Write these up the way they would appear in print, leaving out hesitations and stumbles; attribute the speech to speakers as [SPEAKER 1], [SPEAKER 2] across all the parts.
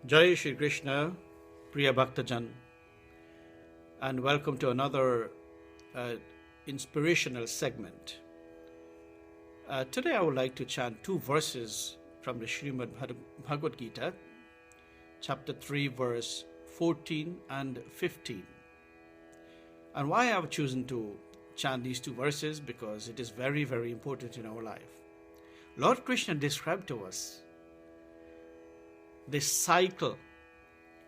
[SPEAKER 1] Jai Shri Krishna, Priya Bhaktajan, and welcome to another inspirational segment. Today I would like to chant two verses from the Srimad Bhagavad Gita, chapter 3, verse 14 and 15. And why I have chosen to chant these two verses? Because it is very, very important in our life. Lord Krishna described to us the cycle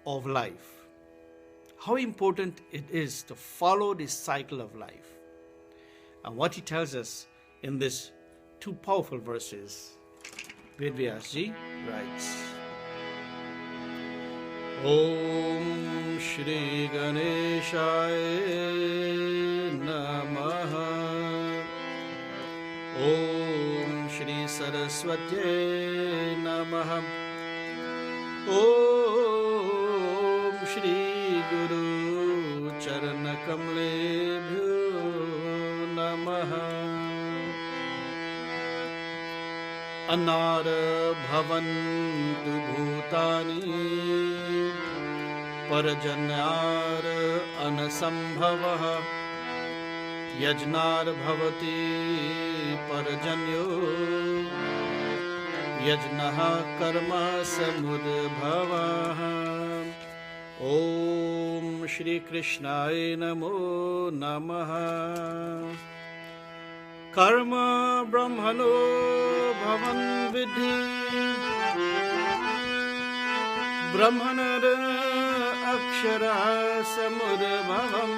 [SPEAKER 1] of life, how important it is to follow this cycle of life. And what he tells us in these two powerful verses, BG.CH.3.V14 writes, Om Shri Ganeshaya Namaha Om Shri Saraswati Namaha Om Shri Guru Charana Kamlebhyo Namaha Anara Bhavantu Bhutani Parajanyara Anasambhavaha Yajnar Bhavati Parajanyo Yajnaha Karma Samudbhavaha Om Shri Krishnaya Namo Namaha Karma Brahmano Bhavan Vidhi Brahmanara Akshara Samudbhavam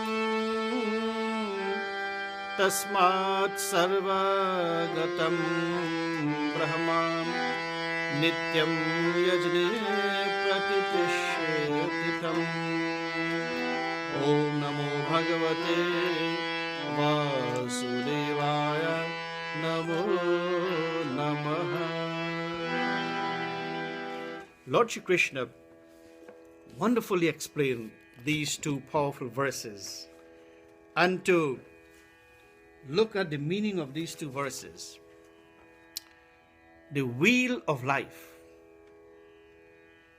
[SPEAKER 1] Tasmat Sarvagatam Brahman Nityam Yajne Pratitishtitam Om Namo Bhagavate Vasudevaya Namo Namaha. Lord Shri Krishna wonderfully explained these two powerful verses, and to look at the meaning of these two verses, the wheel of life.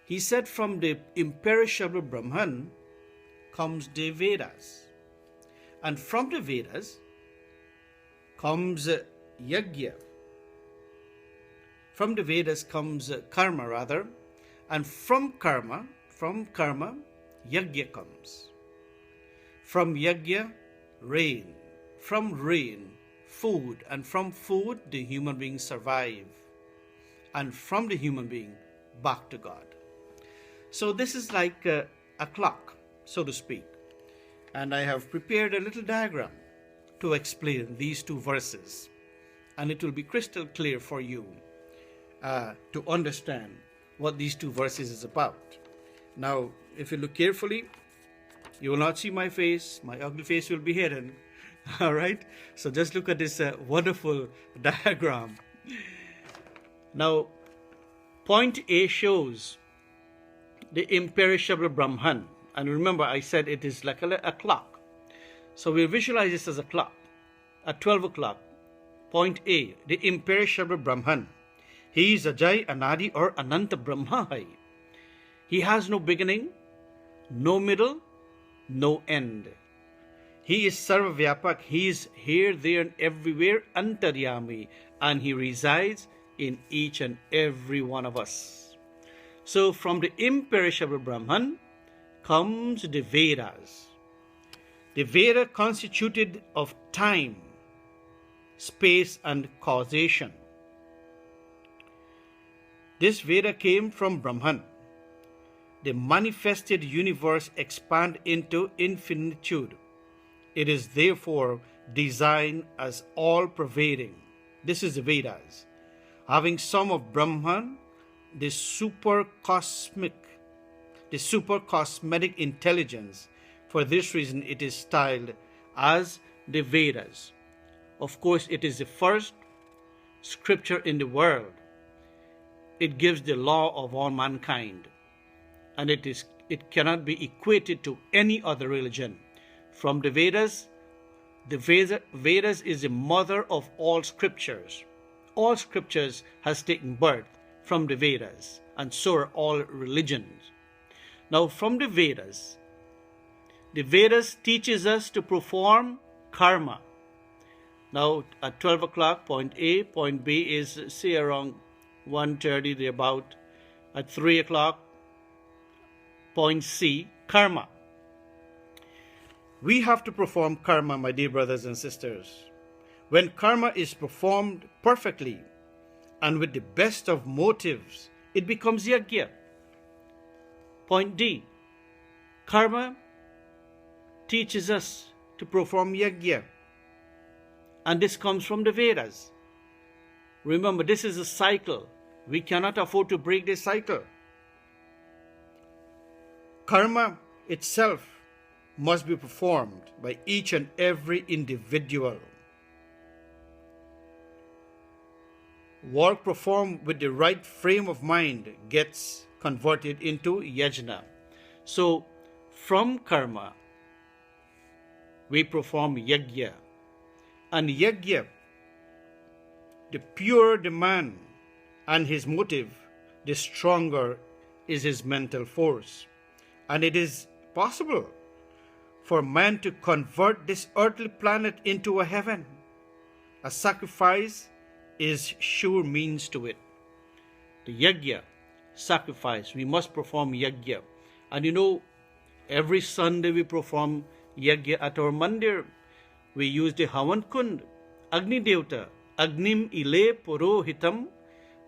[SPEAKER 1] He said from the imperishable Brahman comes the Vedas, and from the Vedas comes Yajna. From the Vedas comes karma rather, and from karma, Yajna comes. From Yajna, rain. From rain, food. And from food, the human beings survive. And from the human being, back to God. So this is like a clock, so to speak. And I have prepared a little diagram to explain these two verses. And it will be crystal clear for you to understand what these two verses is about. Now, if you look carefully, you will not see my face. My ugly face will be hidden. All right? So just look at this wonderful diagram. Now, point A shows the imperishable Brahman. And remember, I said it is like a clock. So we'll visualize this as a clock. At 12 o'clock, point A, the imperishable Brahman. He is Ajay, Anadi, or Ananta Brahma. He has no beginning, no middle, no end. He is Sarvavyapak. He is here, there, and everywhere, Antaryami, and he resides in each and every one of us. So from the imperishable Brahman comes the Vedas. The Veda constituted of time, space, and causation. This Veda came from Brahman. The manifested universe expand into infinitude. It is therefore designed as all-pervading. This is the Vedas. Having some of Brahman, the super cosmetic intelligence. For this reason, it is styled as the Vedas. Of course, it is the first scripture in the world. It gives the law of all mankind, and it cannot be equated to any other religion. From the Vedas, Vedas is the mother of all scriptures. All scriptures has taken birth from the Vedas, and so are all religions. Now, from the Vedas teaches us to perform karma. Now, at 12 o'clock, point A, point B is, say, around 1:30, thereabout. At 3 o'clock, point C, karma. We have to perform karma, my dear brothers and sisters. When karma is performed perfectly and with the best of motives, it becomes yajna. Point D, karma teaches us to perform yajna. And this comes from the Vedas. Remember, this is a cycle. We cannot afford to break this cycle. Karma itself must be performed by each and every individual. Work performed with the right frame of mind gets converted into yajna. So, from karma, we perform yajna. And yajna, the purer the man and his motive, the stronger is his mental force. And it is possible for man to convert this earthly planet into a heaven. A sacrifice is sure means to it. The yajna, sacrifice, we must perform yajna. And you know, every Sunday we perform yajna at our mandir. We use the Havan Kund, Agni Devta, Agnim Ile Purohitam,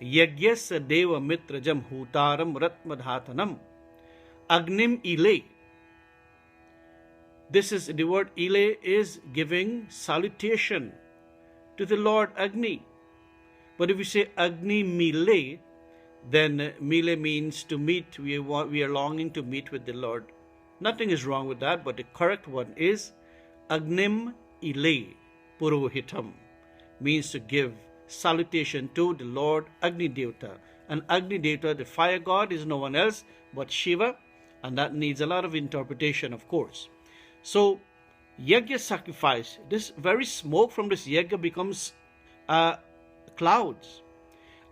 [SPEAKER 1] Yagyasa Deva Mitrajam Hutaram Ratmadhatanam. Agnim Ile. This is the word Ile is giving salutation to the Lord Agni. But if we say Agni Mile, then Mile means to meet. We are longing to meet with the Lord. Nothing is wrong with that, but the correct one is Agnim Ile Purohitam, means to give salutation to the Lord Agni Devta. And Agni Devta, the fire god, is no one else but Shiva, and that needs a lot of interpretation, of course. So, yajna sacrifice, this very smoke from this yajna becomes clouds,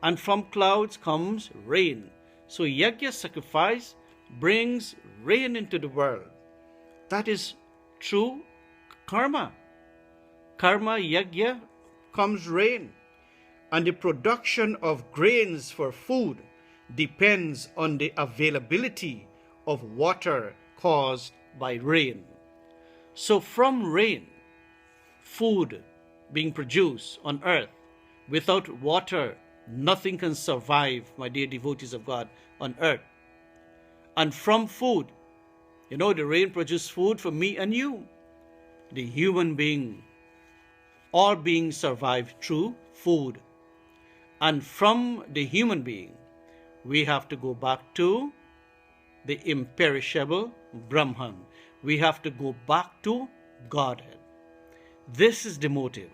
[SPEAKER 1] and from clouds comes rain. So, yajna sacrifice brings rain into the world. That is true karma. Karma, yajna, comes rain. And the production of grains for food depends on the availability of water caused by rain. So from rain, food being produced on earth, without water, nothing can survive, my dear devotees of God, on earth. And from food, you know, the rain produces food for me and you, the human being. All beings survive through food. And from the human being, we have to go back to the imperishable Brahman. We have to go back to Godhead. This is the motive.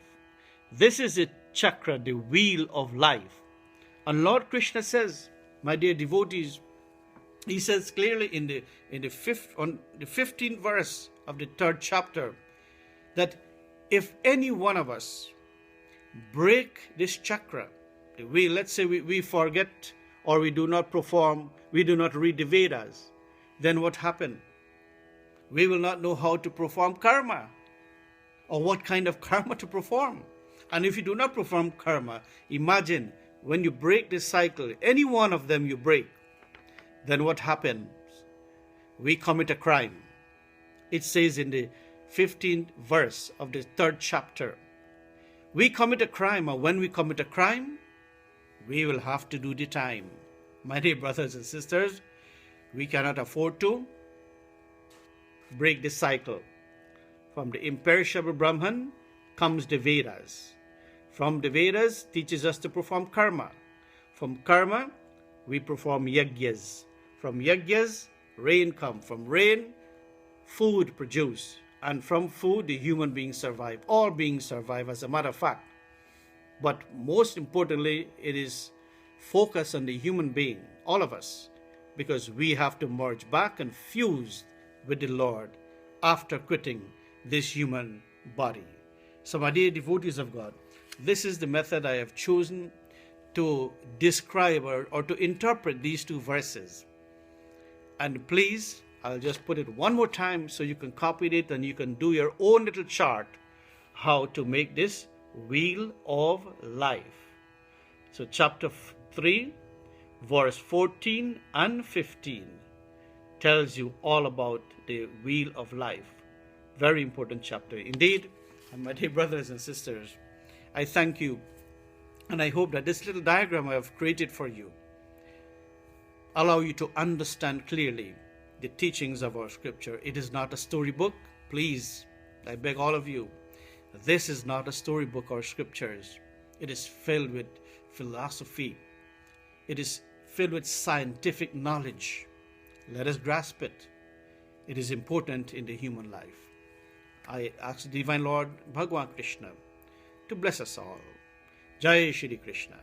[SPEAKER 1] This is the chakra, the wheel of life. And Lord Krishna says, my dear devotees, he says clearly in the 15th verse of the 3rd chapter, that if any one of us break this chakra, the wheel, let's say we forget or we do not perform, we do not read the Vedas, then what happened? We will not know how to perform karma or what kind of karma to perform. And if you do not perform karma, imagine when you break this cycle, any one of them you break, then what happens? We commit a crime. It says in the 15th verse of the 3rd chapter, we commit a crime, or when we commit a crime, we will have to do the time. My dear brothers and sisters, we cannot afford to break this cycle. From the imperishable Brahman comes the Vedas. From the Vedas teaches us to perform karma. From karma, we perform yajnas. From yajnas, rain comes. From rain, food produced. And from food, the human beings survive. All beings survive, as a matter of fact. But most importantly, it is focused on the human being, all of us, because we have to merge back and fuse with the Lord after quitting this human body. So, my dear devotees of God, this is the method I have chosen to describe or to interpret these two verses. And please, I'll just put it one more time so you can copy it and you can do your own little chart how to make this wheel of life. So chapter 3, verse 14 and 15 tells you all about the wheel of life. Very important chapter indeed. And my dear brothers and sisters, I thank you, and I hope that this little diagram I have created for you allow you to understand clearly the teachings of our scripture. It is not a storybook. Please, I beg all of you, this is not a storybook or scriptures. It is filled with philosophy. It is filled with scientific knowledge. Let us grasp it. It is important in the human life. I ask the Divine Lord Bhagwan Krishna to bless us all. Jai Shri Krishna.